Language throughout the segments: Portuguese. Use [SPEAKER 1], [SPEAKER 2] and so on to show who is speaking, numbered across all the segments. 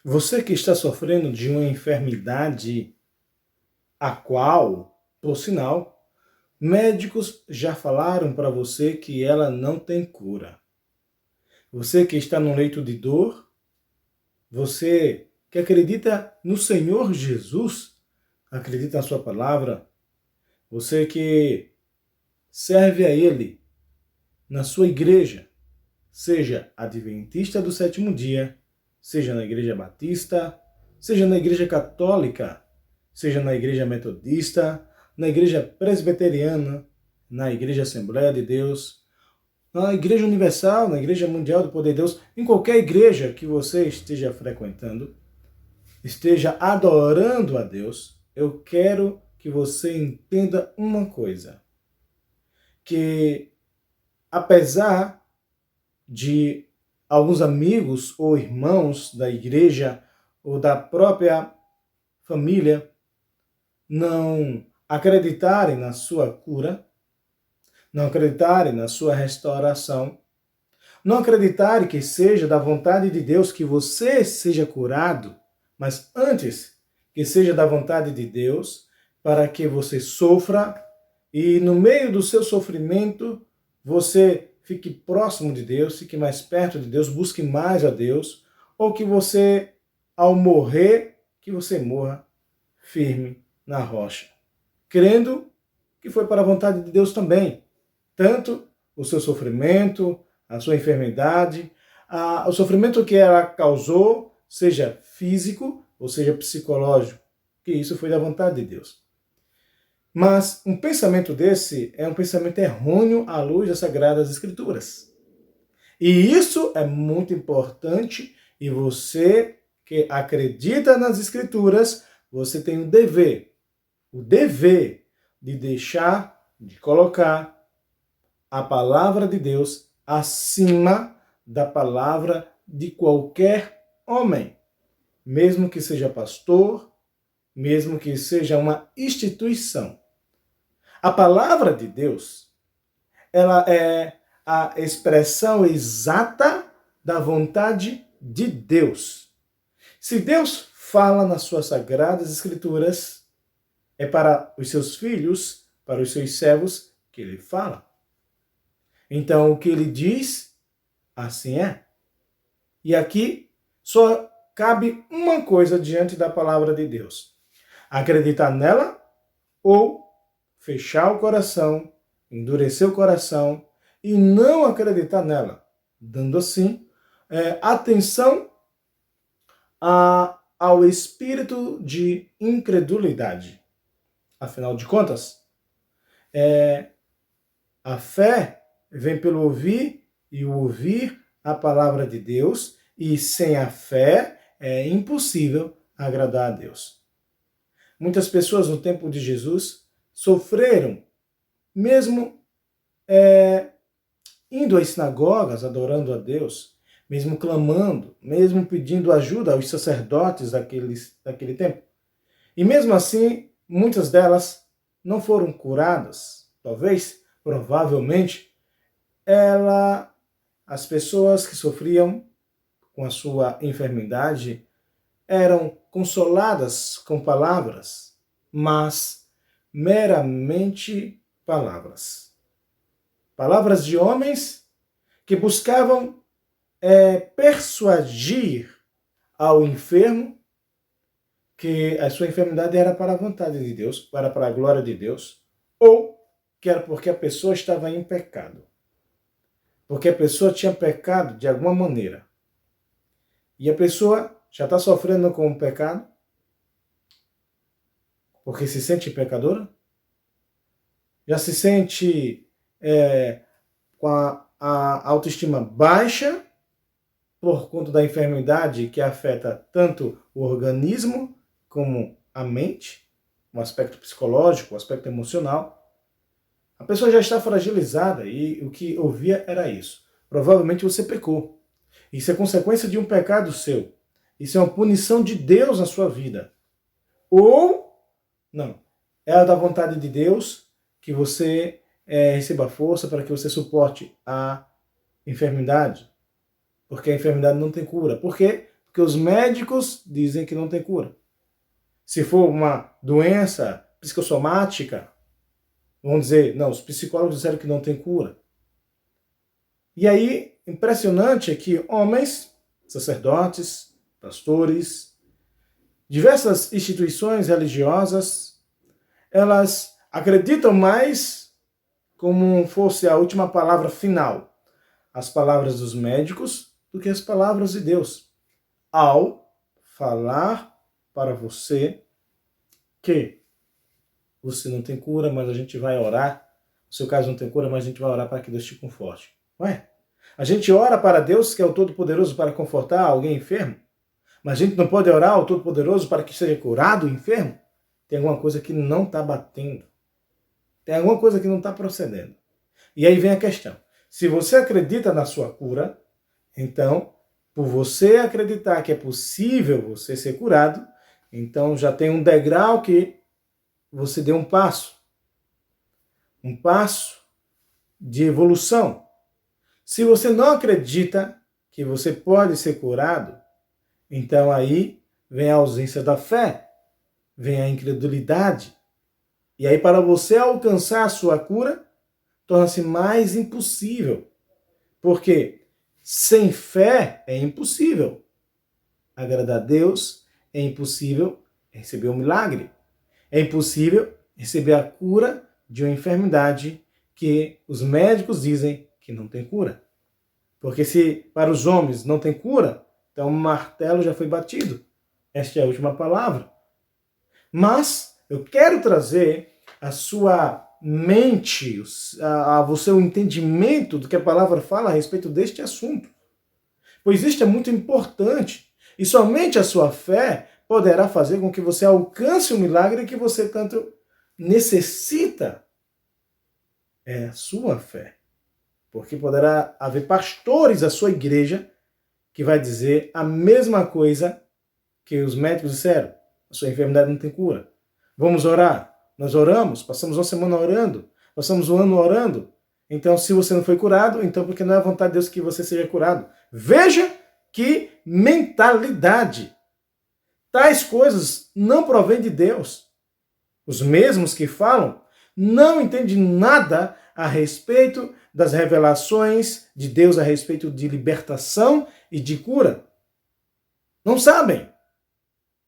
[SPEAKER 1] Você que está sofrendo de uma enfermidade a qual, por sinal, médicos já falaram para você que ela não tem cura. Você que está no leito de dor, você que acredita no Senhor Jesus, acredita na sua palavra, você que serve a Ele na sua igreja, seja adventista do sétimo dia, seja na igreja batista, seja na igreja católica, seja na igreja metodista, na igreja presbiteriana, na igreja Assembleia de Deus, na igreja universal, na igreja mundial do poder de Deus, em qualquer igreja que você esteja frequentando, esteja adorando a Deus, eu quero que você entenda uma coisa, que apesar de alguns amigos ou irmãos da igreja ou da própria família não acreditarem na sua cura, não acreditarem na sua restauração, não acreditarem que seja da vontade de Deus que você seja curado, mas antes que seja da vontade de Deus para que você sofra e no meio do seu sofrimento você fique próximo de Deus, fique mais perto de Deus, busque mais a Deus, ou que você, ao morrer, que você morra firme na rocha, crendo que foi para a vontade de Deus também. Tanto o seu sofrimento, a sua enfermidade, o sofrimento que ela causou, seja físico ou seja psicológico, que isso foi da vontade de Deus. Mas um pensamento desse é um pensamento errôneo à luz das Sagradas Escrituras. E isso é muito importante, e você que acredita nas Escrituras, você tem o dever de deixar, de colocar a palavra de Deus acima da palavra de qualquer homem, mesmo que seja pastor, mesmo que seja uma instituição. A palavra de Deus, ela é a expressão exata da vontade de Deus. Se Deus fala nas suas sagradas escrituras, é para os seus filhos, para os seus servos que ele fala. Então, o que ele diz, assim é. E aqui só cabe uma coisa diante da palavra de Deus: acreditar nela ou fechar o coração, endurecer o coração e não acreditar nela, dando assim atenção ao espírito de incredulidade. Afinal de contas, a fé vem pelo ouvir e o ouvir a palavra de Deus, e sem a fé é impossível agradar a Deus. Muitas pessoas no tempo de Jesus sofreram, mesmo indo às sinagogas, adorando a Deus, mesmo clamando, mesmo pedindo ajuda aos sacerdotes daquele tempo. E mesmo assim, muitas delas não foram curadas. Talvez, provavelmente, as pessoas que sofriam com a sua enfermidade eram consoladas com palavras, mas meramente palavras. Palavras de homens que buscavam persuadir ao enfermo que a sua enfermidade era para a vontade de Deus, para a glória de Deus, ou que era porque a pessoa estava em pecado. Porque a pessoa tinha pecado de alguma maneira. E a pessoa já está sofrendo com o pecado porque se sente pecadora? Já se sente com a autoestima baixa por conta da enfermidade que afeta tanto o organismo como a mente, o aspecto psicológico, o aspecto emocional. A pessoa já está fragilizada e o que ouvia era isso. Provavelmente você pecou. Isso é consequência de um pecado seu. Isso é uma punição de Deus na sua vida. Ou, não, é da vontade de Deus que você receba força para que você suporte a enfermidade. Porque a enfermidade não tem cura. Por quê? Porque os médicos dizem que não tem cura. Se for uma doença psicossomática, vão dizer, não, os psicólogos disseram que não tem cura. E aí, impressionante é que homens, sacerdotes, pastores, diversas instituições religiosas, elas acreditam mais como fosse a última palavra final, as palavras dos médicos, do que as palavras de Deus, ao falar para você que você não tem cura, mas a gente vai orar. No seu caso não tem cura, mas a gente vai orar para que Deus te conforte. Ué? A gente ora para Deus, que é o Todo-Poderoso, para confortar alguém enfermo? Mas a gente não pode orar ao Todo-Poderoso para que seja curado o enfermo? Tem alguma coisa que não está batendo. Tem alguma coisa que não está procedendo. E aí vem a questão. Se você acredita na sua cura, então, por você acreditar que é possível você ser curado, então já tem um degrau que você deu um passo de evolução. Se você não acredita que você pode ser curado, então aí vem a ausência da fé, vem a incredulidade. E aí para você alcançar a sua cura, torna-se mais impossível. Porque sem fé é impossível agradar a Deus, é impossível receber um milagre. É impossível receber a cura de uma enfermidade que os médicos dizem que não tem cura. Porque se para os homens não tem cura, então o martelo já foi batido. Esta é a última palavra. Mas eu quero trazer a sua mente, a você o entendimento do que a palavra fala a respeito deste assunto. Pois isto é muito importante. E somente a sua fé poderá fazer com que você alcance o milagre que você tanto necessita. É a sua fé. Porque poderá haver pastores da sua igreja que vai dizer a mesma coisa que os médicos disseram. A sua enfermidade não tem cura. Vamos orar. Nós oramos, passamos uma semana orando, passamos um ano orando. Então, se você não foi curado, então porque não é a vontade de Deus que você seja curado. Veja que mentalidade. Tais coisas não provêm de Deus. Os mesmos que falam não entendem nada a respeito das revelações de Deus a respeito de libertação e de cura. Não sabem.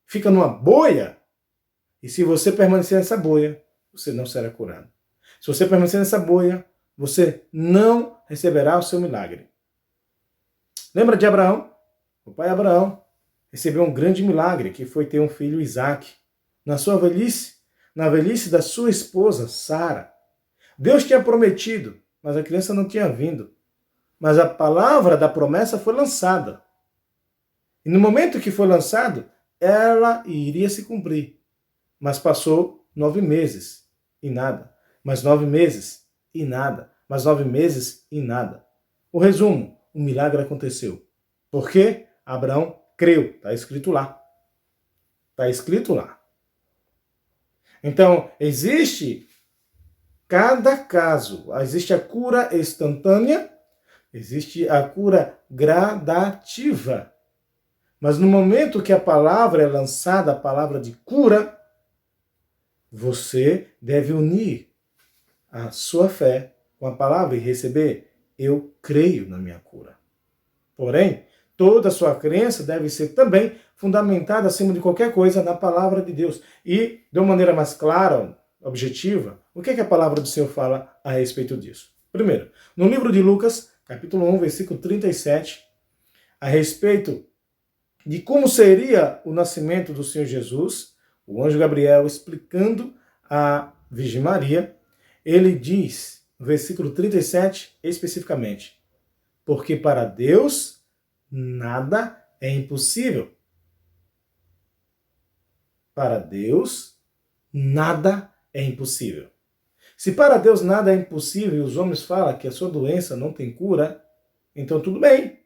[SPEAKER 1] Fica numa bolha. E se você permanecer nessa bolha, você não será curado. Se você permanecer nessa bolha, você não receberá o seu milagre. Lembra de Abraão? O pai Abraão recebeu um grande milagre, que foi ter um filho, Isaque. Na sua velhice, na velhice da sua esposa, Sara. Deus tinha prometido, mas a criança não tinha vindo. Mas a palavra da promessa foi lançada. E no momento que foi lançado, ela iria se cumprir. Mas passou 9 meses e nada. Mais 9 meses e nada. Mais 9 meses e nada. O resumo, o milagre aconteceu. Por quê? Abraão creu. Está escrito lá. Está escrito lá. Então, existe cada caso. Existe a cura instantânea, existe a cura gradativa. Mas no momento que a palavra é lançada, a palavra de cura, você deve unir a sua fé com a palavra e receber. Eu creio na minha cura. Porém, toda a sua crença deve ser também fundamentada, acima de qualquer coisa, na palavra de Deus. E, de uma maneira mais clara, objetiva, o que a palavra do Senhor fala a respeito disso? Primeiro, no livro de Lucas, capítulo 1, versículo 37, a respeito de como seria o nascimento do Senhor Jesus, o anjo Gabriel explicando a Virgem Maria, ele diz, no versículo 37, especificamente, porque para Deus nada é impossível. Para Deus nada é impossível. Se para Deus nada é impossível e os homens falam que a sua doença não tem cura, então tudo bem.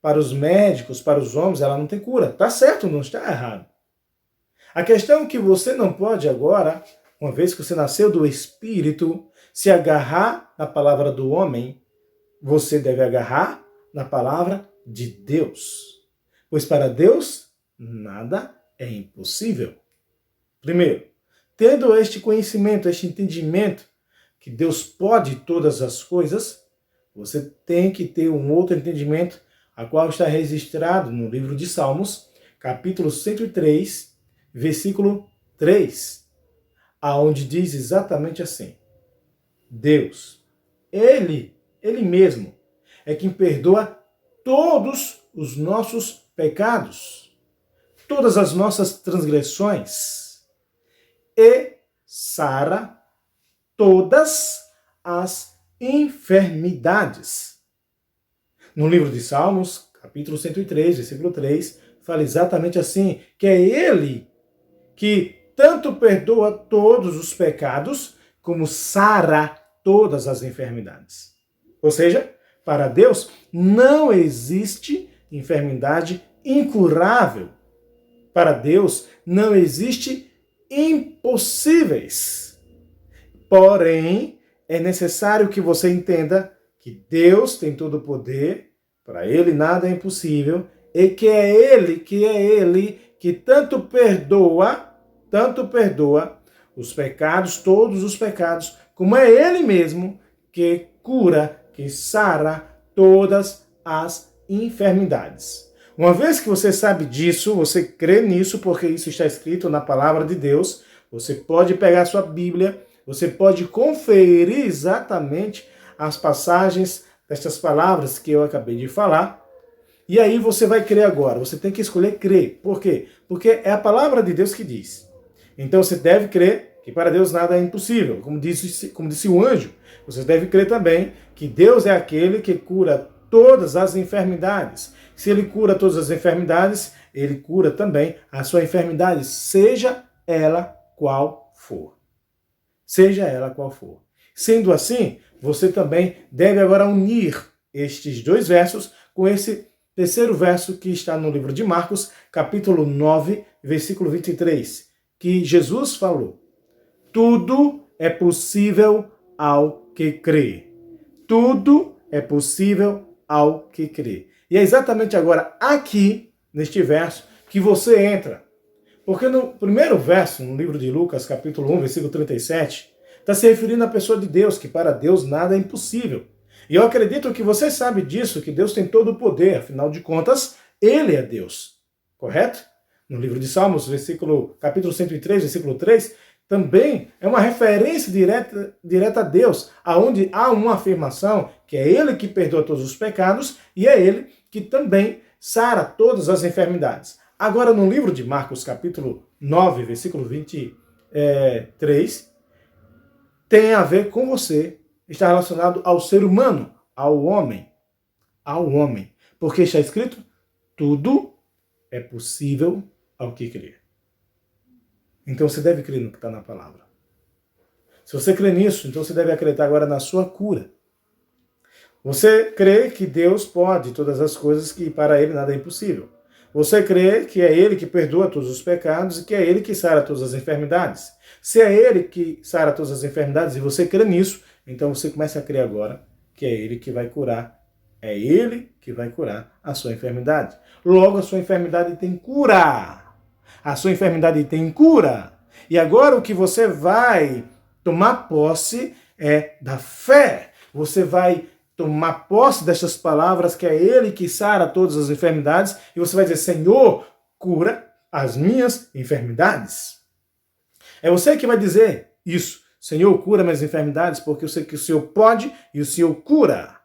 [SPEAKER 1] Para os médicos, para os homens, ela não tem cura. Está certo, não está errado. A questão é que você não pode agora, uma vez que você nasceu do Espírito, se agarrar na palavra do homem. Você deve agarrar na palavra de Deus. pois para Deus nada é impossível. Primeiro, tendo este conhecimento, este entendimento que Deus pode todas as coisas, você tem que ter um outro entendimento, a qual está registrado no livro de Salmos, capítulo 103, versículo 3, aonde diz exatamente assim: Deus, Ele mesmo, é quem perdoa todos os nossos pecados, todas as nossas transgressões, e sara todas as enfermidades. No livro de Salmos, capítulo 103, versículo 3, fala exatamente assim, que é Ele que tanto perdoa todos os pecados, como sara todas as enfermidades. Ou seja, para Deus não existe enfermidade incurável. Para Deus não existe impossíveis. Porém, é necessário que você entenda que Deus tem todo o poder, para Ele nada é impossível, e que é Ele que tanto perdoa os pecados, todos os pecados, como é Ele mesmo que cura, que sara todas as enfermidades. Uma vez que você sabe disso, você crê nisso, porque isso está escrito na palavra de Deus, você pode pegar sua Bíblia, você pode conferir exatamente as passagens destas palavras que eu acabei de falar, e aí você vai crer agora. Você tem que escolher crer. Por quê? Porque é a palavra de Deus que diz. Então você deve crer que para Deus nada é impossível. Como disse o anjo, você deve crer também que Deus é aquele que cura todas as enfermidades. Se Ele cura todas as enfermidades, Ele cura também a sua enfermidade, seja ela qual for. Seja ela qual for. Sendo assim, você também deve agora unir estes dois versos com esse terceiro verso que está no livro de Marcos, capítulo 9, versículo 23, que Jesus falou: tudo é possível ao que crê. Tudo é possível ao que crê. E é exatamente agora aqui, neste verso, que você entra. Porque no primeiro verso, no livro de Lucas, capítulo 1, versículo 37, está se referindo à pessoa de Deus, que para Deus nada é impossível. E eu acredito que você sabe disso, que Deus tem todo o poder, afinal de contas, Ele é Deus. Correto? No livro de Salmos, capítulo 103, versículo 3, também é uma referência direta a Deus, aonde há uma afirmação que é Ele que perdoa todos os pecados e é Ele que também sara todas as enfermidades. Agora, no livro de Marcos, capítulo 9, versículo 23, tem a ver com você, está relacionado ao ser humano, ao homem. Porque está escrito, tudo é possível ao que crer. Então você deve crer no que está na palavra. Se você crê nisso, então você deve acreditar agora na sua cura. Você crê que Deus pode todas as coisas, que para Ele nada é impossível. Você crê que é Ele que perdoa todos os pecados e que é Ele que sara todas as enfermidades. Se é Ele que sara todas as enfermidades e você crê nisso, então você começa a crer agora que é Ele que vai curar. É Ele que vai curar a sua enfermidade. Logo, a sua enfermidade tem cura. A sua enfermidade tem cura. E agora o que você vai tomar posse é da fé. Você vai tomar posse dessas palavras, que é Ele que sara todas as enfermidades, e você vai dizer, Senhor, cura as minhas enfermidades. É você que vai dizer isso. Senhor, cura minhas enfermidades, porque eu sei que o Senhor pode e o Senhor cura.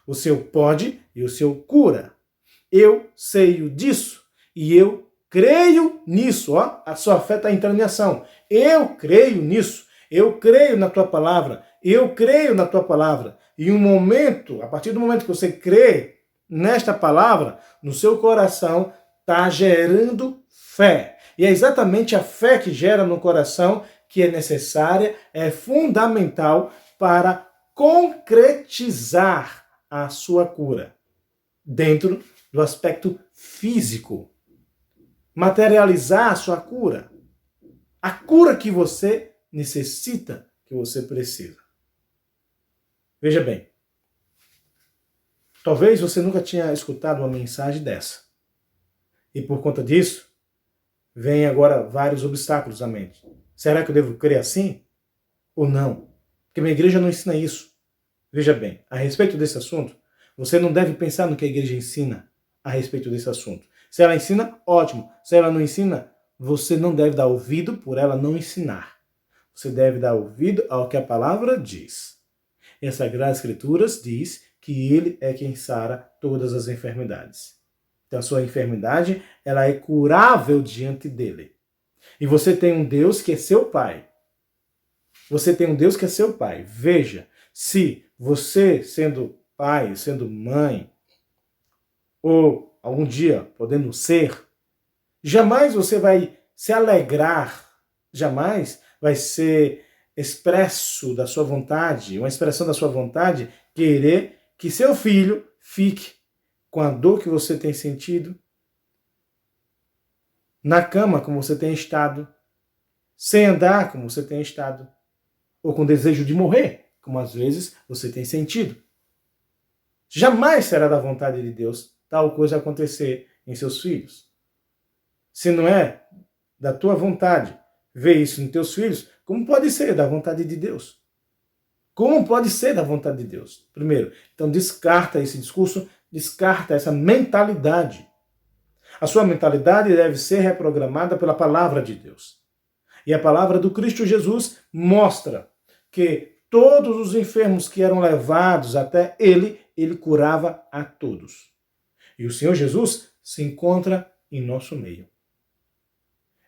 [SPEAKER 1] O Senhor pode e o Senhor cura. Eu sei disso e eu creio nisso. Ó, a sua fé está entrando em ação. Eu creio nisso. Eu creio na tua palavra. Eu creio na tua palavra. E a partir do momento que você crê nesta palavra, no seu coração está gerando fé. E é exatamente a fé que gera no coração que é necessária, é fundamental para concretizar a sua cura dentro do aspecto físico. Materializar a sua cura. A cura que você necessita, que você precisa. Veja bem, talvez você nunca tinha escutado uma mensagem dessa. E por conta disso, vem agora vários obstáculos à mente. Será que eu devo crer assim ou não? Porque minha igreja não ensina isso. Veja bem, a respeito desse assunto, você não deve pensar no que a igreja ensina a respeito desse assunto. Se ela ensina, ótimo. Se ela não ensina, você não deve dar ouvido por ela não ensinar. Você deve dar ouvido ao que a palavra diz. E as Sagradas Escrituras diz que ele é quem sara todas as enfermidades. Então a sua enfermidade, ela é curável diante dele. E você tem um Deus que é seu pai. Você tem um Deus que é seu pai. Veja, se você, sendo pai, sendo mãe, ou algum dia podendo ser, jamais você vai se alegrar, jamais vai ser expresso da sua vontade, uma expressão da sua vontade, querer que seu filho fique com a dor que você tem sentido, na cama como você tem estado, sem andar como você tem estado, ou com desejo de morrer, como às vezes você tem sentido. Jamais será da vontade de Deus tal coisa acontecer em seus filhos. Se não é da tua vontade ver isso nos teus filhos, como pode ser da vontade de Deus? Como pode ser da vontade de Deus? Primeiro, então descarta esse discurso, descarta essa mentalidade. A sua mentalidade deve ser reprogramada pela palavra de Deus. E a palavra do Cristo Jesus mostra que todos os enfermos que eram levados até ele curava a todos. E o Senhor Jesus se encontra em nosso meio.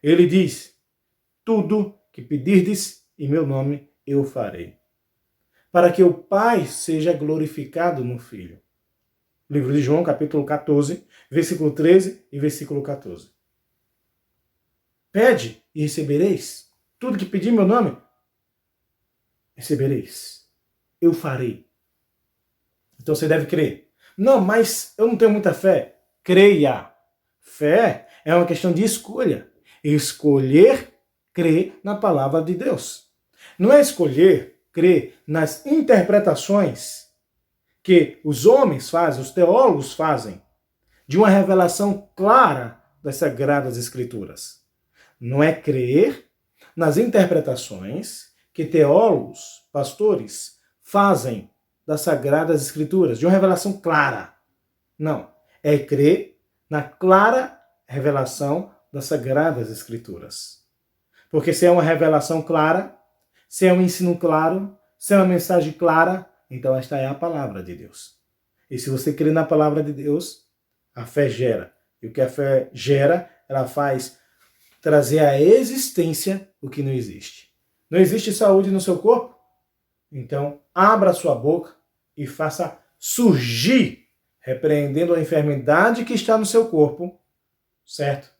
[SPEAKER 1] Ele diz: tudo que pedirdes em meu nome eu farei, para que o Pai seja glorificado no Filho. Livro de João, capítulo 14, versículo 13 e versículo 14. Pede e recebereis. Tudo que pedir em meu nome, recebereis. Eu farei. Então você deve crer. Não, mas eu não tenho muita fé. Creia. Fé é uma questão de escolha. Escolher crer na palavra de Deus. Não é escolher crer nas interpretações que os homens fazem, os teólogos fazem, de uma revelação clara das Sagradas Escrituras. Não é crer nas interpretações que teólogos, pastores, fazem das Sagradas Escrituras, de uma revelação clara. Não. É crer na clara revelação das Sagradas Escrituras. Porque se é uma revelação clara, se é um ensino claro, se é uma mensagem clara, então esta é a palavra de Deus. E se você crê na palavra de Deus, a fé gera. E o que a fé gera, ela faz trazer à existência o que não existe. Não existe saúde no seu corpo? Então, abra sua boca e faça surgir, repreendendo a enfermidade que está no seu corpo, certo?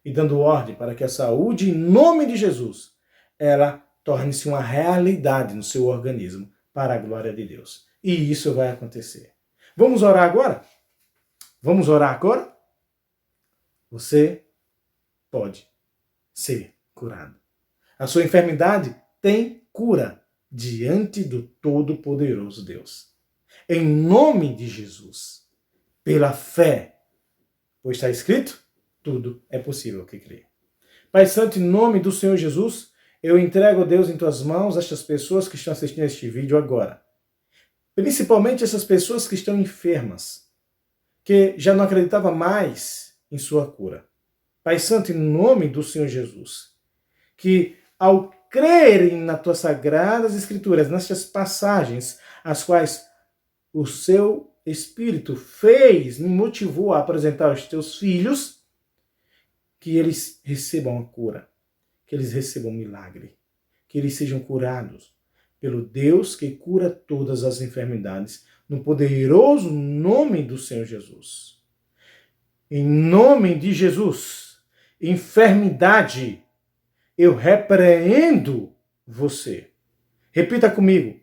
[SPEAKER 1] E dando ordem para que a saúde, em nome de Jesus, ela torne-se uma realidade no seu organismo, para a glória de Deus. E isso vai acontecer. Vamos orar agora? Vamos orar agora? Você pode ser curado. A sua enfermidade tem cura diante do Todo-Poderoso Deus. Em nome de Jesus, pela fé, pois está escrito, tudo é possível que crê. Pai Santo, em nome do Senhor Jesus, eu entrego, Deus, em tuas mãos estas pessoas que estão assistindo este vídeo agora. Principalmente essas pessoas que estão enfermas, que já não acreditavam mais em sua cura. Pai Santo, em nome do Senhor Jesus, que ao crerem nas tuas sagradas escrituras, nestas passagens, as quais o seu Espírito fez, me motivou a apresentar aos teus filhos, que eles recebam a cura, que eles recebam um milagre, que eles sejam curados pelo Deus que cura todas as enfermidades, no poderoso nome do Senhor Jesus. Em nome de Jesus, enfermidade, eu repreendo você. Repita comigo.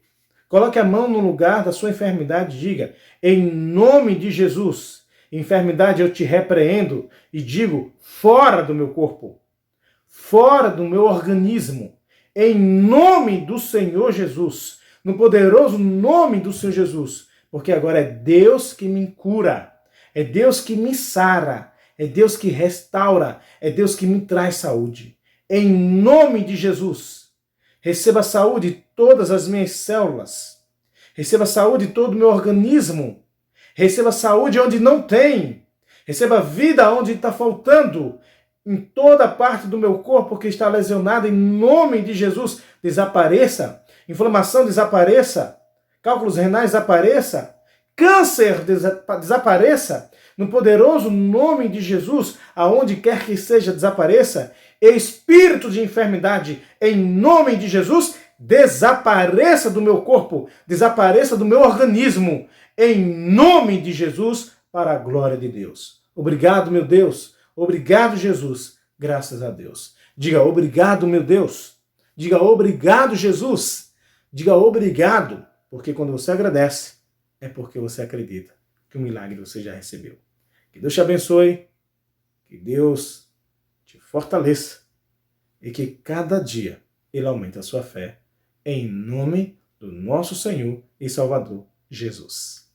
[SPEAKER 1] Coloque a mão no lugar da sua enfermidade e diga: em nome de Jesus, enfermidade, eu te repreendo e digo: fora do meu corpo, fora do meu organismo, em nome do Senhor Jesus, no poderoso nome do Senhor Jesus, porque agora é Deus que me cura, é Deus que me sara, é Deus que restaura, é Deus que me traz saúde. Em nome de Jesus, receba saúde em todas as minhas células, receba saúde em todo o meu organismo, receba saúde onde não tem, receba vida onde está faltando, em toda parte do meu corpo que está lesionado, em nome de Jesus, desapareça, inflamação desapareça, cálculos renais desapareça, câncer desapareça, no poderoso nome de Jesus, aonde quer que seja, desapareça, espírito de enfermidade, em nome de Jesus, desapareça do meu corpo, desapareça do meu organismo, em nome de Jesus, para a glória de Deus. Obrigado, meu Deus. Obrigado, Jesus. Graças a Deus. Diga obrigado, meu Deus. Diga obrigado, Jesus. Diga obrigado, porque quando você agradece, é porque você acredita que o milagre você já recebeu. Que Deus te abençoe, que Deus te fortaleça e que cada dia Ele aumente a sua fé, em nome do nosso Senhor e Salvador, Jesus.